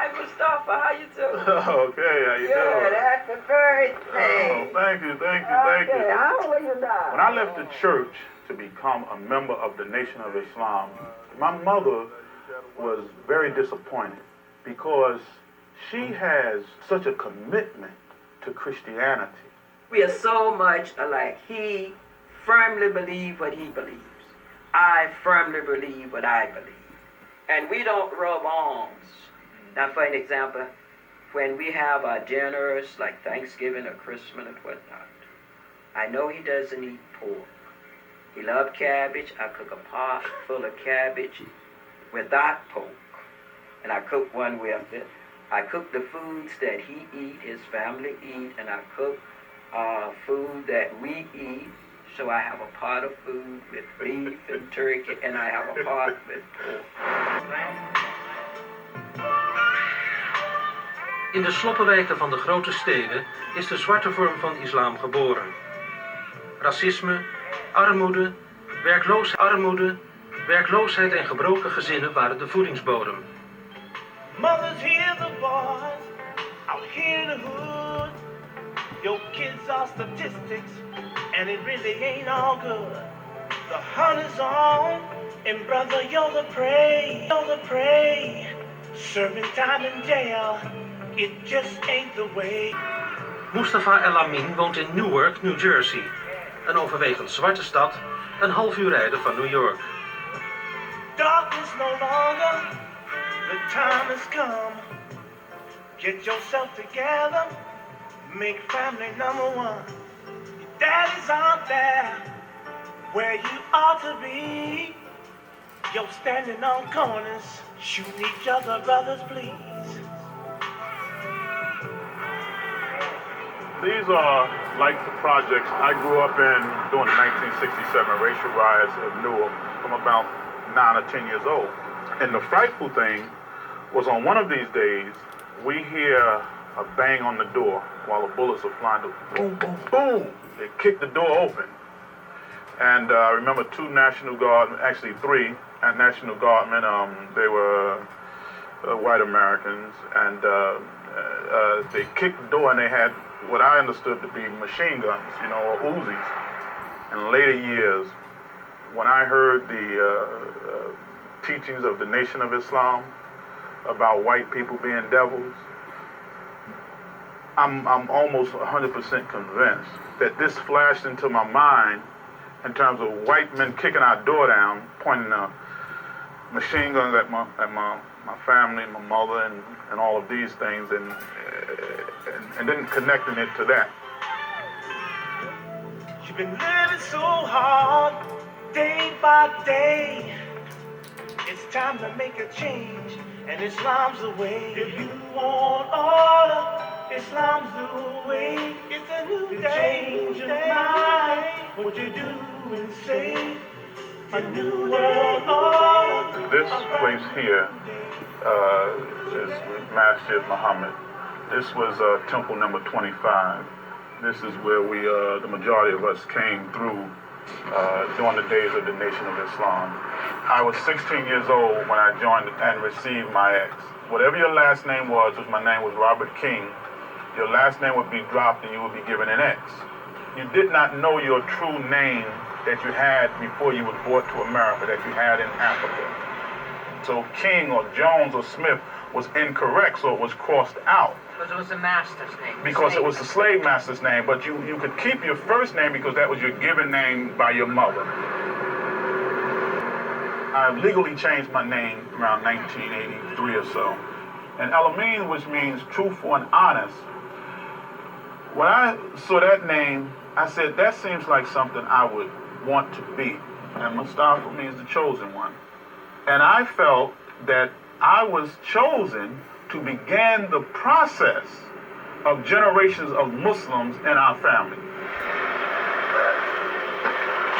Hi, Mustafa. How you doing? Okay, how you doing? Good. Happy birthday. Oh, thank you. Okay, how old are you now? When I left the church to become a member of the Nation of Islam, my mother was very disappointed because she has such a commitment to Christianity. We are so much alike. He firmly believes what he believes. I firmly believe what I believe. And we don't rub arms. Now, for an example, when we have our dinners like Thanksgiving or Christmas and whatnot, I know he doesn't eat pork. He loves cabbage. I cook a pot full of cabbage without pork. And I cook one with it. I cook the foods that he eat, his family eat, and I cook food that we eat. So I have a pot of food with beef and turkey, and I have a pot with pork. In de sloppenwijken van de grote steden is de zwarte vorm van islam geboren. Racisme, armoede, werkloosheid en gebroken gezinnen waren de voedingsbodem. Mothers hear the boys out here in the hood. Your kids are statistics, and it really ain't all good. The hunt is on, and brother, you're the prey. Serving time in jail, it just ain't the way. Mustafa El-Amin woont in Newark, New Jersey, een overwegend zwarte stad, een half uur rijden van New York. Darkness no longer, the time has come. Get yourself together, make family number one. Your daddies aren't there where you ought to be. You're standing on corners, shooting each other, brothers, please. These are like the projects I grew up in during the 1967 racial riots of Newark from about 9 or 10 years old. And the frightful thing was on one of these days, we hear a bang on the door while the bullets are flying. Boom, boom, boom. They kicked the door open. And I remember 2 National Guard, actually 3 National Guardmen. They were white Americans. And they kicked the door and they had what I understood to be machine guns, or Uzis. In later years, when I heard the teachings of the Nation of Islam about white people being devils, I'm almost 100% convinced that this flashed into my mind in terms of white men kicking our door down, pointing machine guns at my family, my mother, and all of these things, and then connecting it to that. You've been living so hard, day by day. It's time to make a change, and Islam's the way. If you want order, Islam's the way. It's a new day, change your mind. What you do and say, a new world order. This place here is Masjid Muhammad. This was temple number 25. This is where the majority of us came through during the days of the Nation of Islam. I was 16 years old when I joined and received my X. Whatever your last name was, my name was Robert King, your last name would be dropped and you would be given an X. You did not know your true name that you had before you were brought to America, that you had in Africa. So King or Jones or Smith was incorrect, so it was crossed out. Because it was the master's name. Because it was the slave master's name, but you could keep your first name because that was your given name by your mother. I legally changed my name around 1983 or so. And El-Amin, which means truthful and honest. When I saw that name, I said, that seems like something I would want to be. And Mustafa means the chosen one. And I felt that I was chosen to begin the process of generations of Muslims in our family.